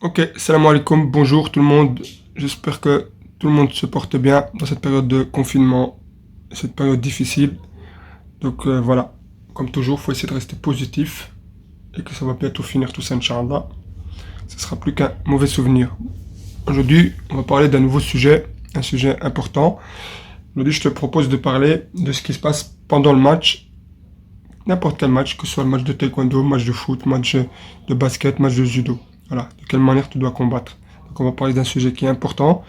Ok, salam alaikum, bonjour tout le monde. J'espère que tout le monde se porte bien dans cette période de confinement, cette période difficile. Voilà, comme toujours, il faut essayer de rester positif et que ça va bientôt finir tout ça, Inch'Allah. Ce sera plus qu'un mauvais souvenir. Aujourd'hui, on va parler d'un nouveau sujet, un sujet important. Aujourd'hui, je te propose de parler de ce qui se passe pendant le match, n'importe quel match, que ce soit le match de taekwondo, match de foot, match de basket, match de judo. Voilà, de quelle manière tu dois combattre. Donc on va parler d'un sujet qui est important.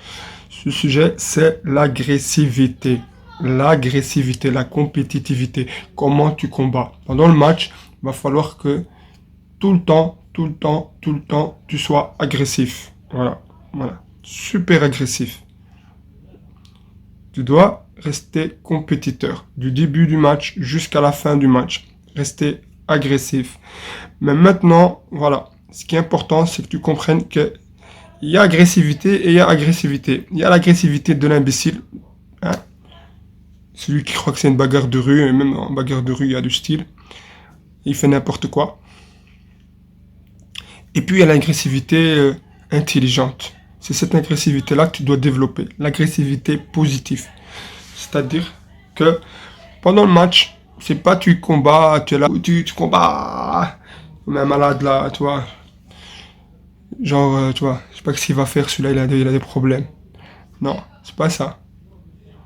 Ce sujet, c'est l'agressivité. L'agressivité, la compétitivité. Comment tu combats. Pendant le match, il va falloir que tout le temps, tout le temps, tout le temps, tu sois agressif. Voilà, voilà. Super agressif. Tu dois rester compétiteur. Du début du match jusqu'à la fin du match. Rester agressif. Mais maintenant, voilà. Ce qui est important, c'est que tu comprennes que il y a agressivité et il y a agressivité. Il y a l'agressivité de l'imbécile. Hein, celui qui croit que c'est une bagarre de rue, et même en bagarre de rue, il y a du style. Il fait n'importe quoi. Et puis il y a l'agressivité intelligente. C'est cette agressivité-là que tu dois développer. L'agressivité positive. C'est-à-dire que pendant le match, c'est pas tu combats, tu es là, tu combats comme un malade là, tu vois. Genre, tu vois, je sais pas ce qu'il va faire, celui-là il a des problèmes. Non, c'est pas ça.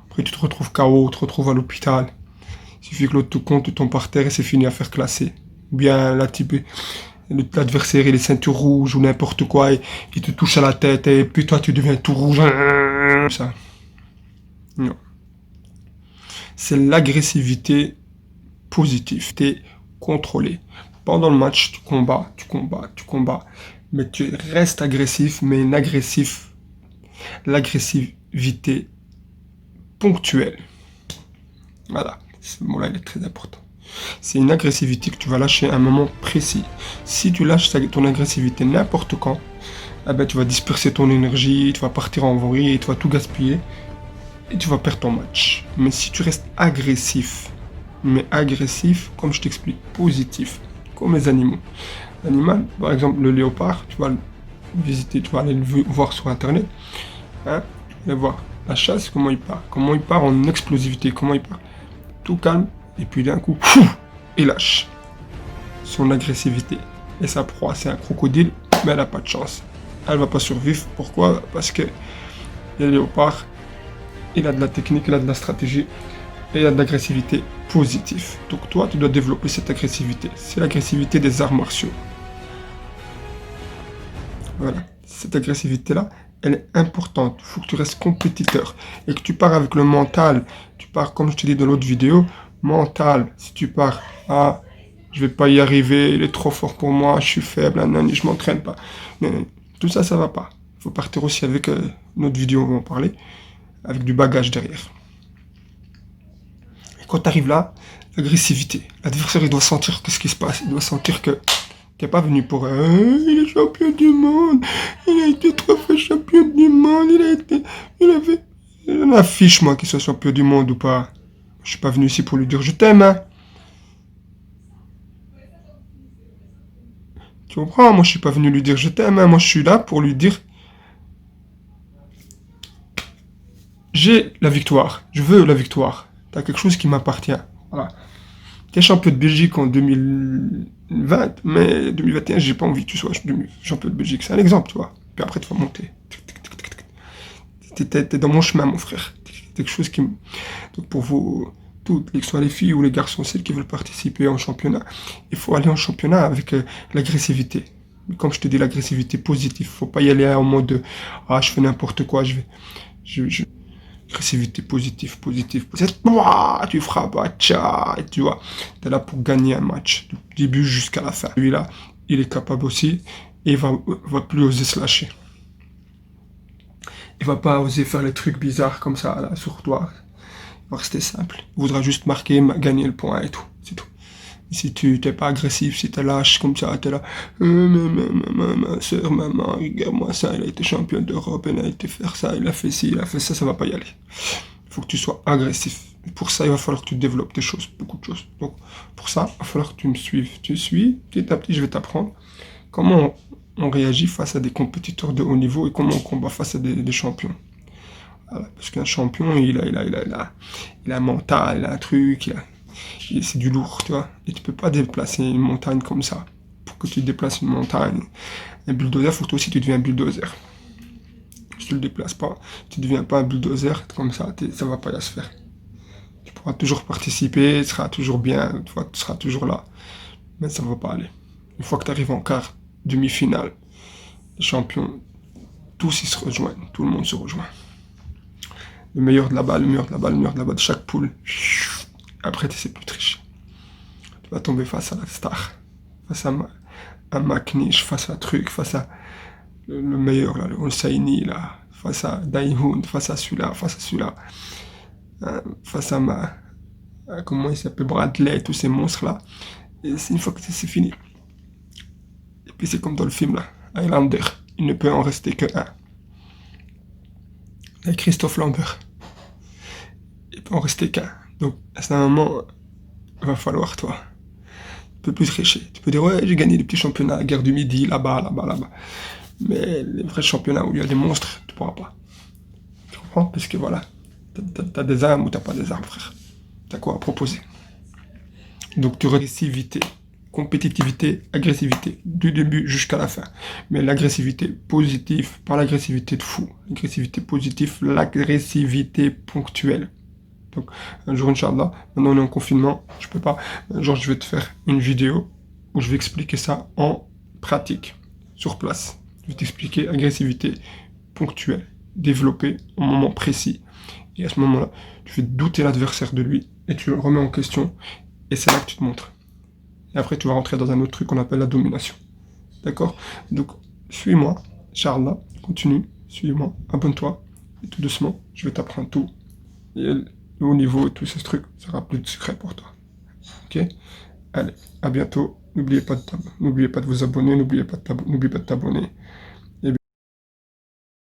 Après, tu te retrouves KO, tu te retrouves à l'hôpital. Il suffit que l'autre te compte, tu tombes par terre et c'est fini à faire classer. Ou bien l'adversaire il est ceinture rouge ou n'importe quoi, et il te touche à la tête et puis toi tu deviens tout rouge. Ça. Non. C'est l'agressivité positive. T'es contrôlé. Pendant le match, tu combats, tu combats, tu combats. Mais tu restes agressif, mais l'agressivité ponctuelle. Voilà, ce mot-là, il est très important. C'est une agressivité que tu vas lâcher à un moment précis. Si tu lâches ton agressivité n'importe quand, eh ben, tu vas disperser ton énergie, tu vas partir en vrille, tu vas tout gaspiller et tu vas perdre ton match. Mais si tu restes agressif, mais agressif, comme je t'explique, positif, comme les animaux. L'animal, par exemple le léopard, tu vas le visiter, tu vas aller le voir sur internet, hein, tu vas voir la chasse, comment il part en explosivité, comment il part. Tout calme, et puis d'un coup, il lâche son agressivité. Et sa proie, c'est un crocodile, mais elle n'a pas de chance. Elle va pas survivre. Pourquoi? Parce que le léopard, il a de la technique, il a de la stratégie, et il a de l'agressivité positive. Donc toi, tu dois développer cette agressivité. C'est l'agressivité des arts martiaux. Voilà. Cette agressivité-là, elle est importante. Il faut que tu restes compétiteur et que tu pars avec le mental. Tu pars, comme je te dis dans l'autre vidéo, mental. Si tu pars, ah, je vais pas y arriver, il est trop fort pour moi, je suis faible, je m'entraîne pas. Tout ça, ça va pas. Il faut partir aussi avec notre vidéo, on va en parler, avec du bagage derrière. Et quand tu arrives là, l'agressivité. L'adversaire, il doit sentir ce qui se passe. Il doit sentir que t'es pas venu pour il est champion du monde, il a été 3 fois champion du monde, il en affiche moi qu'il soit champion du monde ou pas. Je suis pas venu ici pour lui dire je t'aime, hein. Tu comprends? Moi je suis pas venu lui dire je t'aime, hein. Moi je suis là pour lui dire j'ai la victoire, je veux la victoire. T'as quelque chose qui m'appartient. Voilà. T'es champion de Belgique en 2020, mais 2021, j'ai pas envie que tu sois champion de Belgique. C'est un exemple, tu vois. Puis après, tu vas monter. T'es dans mon chemin, mon frère. Quelque chose qui... Donc pour vous, toutes, que ce soit les filles ou les garçons, celles qui veulent participer en championnat, il faut aller en championnat avec l'agressivité. Comme je te dis, l'agressivité positive. Faut pas y aller en mode ah, je fais n'importe quoi, agressivité positive, positive. Tu frappes, tcha, et tu vois, t'es là pour gagner un match, du début jusqu'à la fin. Lui-là, il est capable aussi, et il va plus oser se lâcher. Il va pas oser faire les trucs bizarres comme ça, là, sur toi. Il va rester simple. Il voudra juste marquer, gagner le point et tout. C'est tout. Si tu t'es pas agressif, si t'es lâche comme ça, t'es là, ma soeur, maman, regarde-moi ça, il a été champion d'Europe, il a été faire ça, il a fait ci, il a fait ça, ça va pas y aller. Il faut que tu sois agressif. Et pour ça, il va falloir que tu développes des choses, beaucoup de choses. Donc, pour ça, il va falloir que tu me suives. Tu suis, petit à petit, je vais t'apprendre comment on réagit face à des compétiteurs de haut niveau et comment on combat face à des champions. Voilà, parce qu'un champion, il a un mental, il a un truc, c'est du lourd, tu vois. Et tu peux pas déplacer une montagne comme ça. Pour que tu déplaces une montagne, un bulldozer, il faut que toi aussi tu deviens un bulldozer. Si tu le déplaces pas, tu deviens pas un bulldozer, comme ça, ça va pas se faire. Tu pourras toujours participer, tu seras toujours bien, tu vois, tu seras toujours là. Mais ça va pas aller. Une fois que tu arrives en quart, demi-finale, les champions, tous ils se rejoignent, tout le monde se rejoint. Le meilleur de la balle, le meilleur de la balle, le meilleur de la balle de chaque poule. Après, tu sais plus tricher. Tu vas tomber face à la star, face à McNish, face à truc, face à le meilleur, là, le Hosseini, là, face à Daehoun, face à celui-là, face à comment il s'appelle, Bradley, tous ces monstres-là. Et c'est une fois que c'est fini. Et puis c'est comme dans le film, là, Highlander, il ne peut en rester que un. Avec Christophe Lambert. Il peut en rester qu'un. Donc, à ce moment, il va falloir, toi, tu peux plus tricher. Tu peux dire, ouais, j'ai gagné des petits championnats, guerre du Midi, là-bas. Mais les vrais championnats où il y a des monstres, tu pourras pas. Tu comprends? Parce que voilà, t'as des armes ou t'as pas des armes, frère. T'as quoi à proposer? Donc, tu agressivité, compétitivité, agressivité, du début jusqu'à la fin. Mais l'agressivité positive, pas l'agressivité de fou. L'agressivité positive, l'agressivité ponctuelle. Donc, un jour, Inch'Allah, maintenant on est en confinement, je peux pas. Un jour, je vais te faire une vidéo où je vais expliquer ça en pratique, sur place. Je vais t'expliquer agressivité ponctuelle, développée au moment précis. Et à ce moment-là, tu fais douter l'adversaire de lui et tu le remets en question. Et c'est là que tu te montres. Et après, tu vas rentrer dans un autre truc qu'on appelle la domination. D'accord? Donc, suis-moi, Inch'Allah, continue, suis-moi, abonne-toi. Et tout doucement, je vais t'apprendre tout. Et le haut niveau et tous ces trucs, ça sera plus de secret pour toi. Ok? Allez, à bientôt. N'oubliez pas de vous abonner, n'oubliez pas de t'abonner.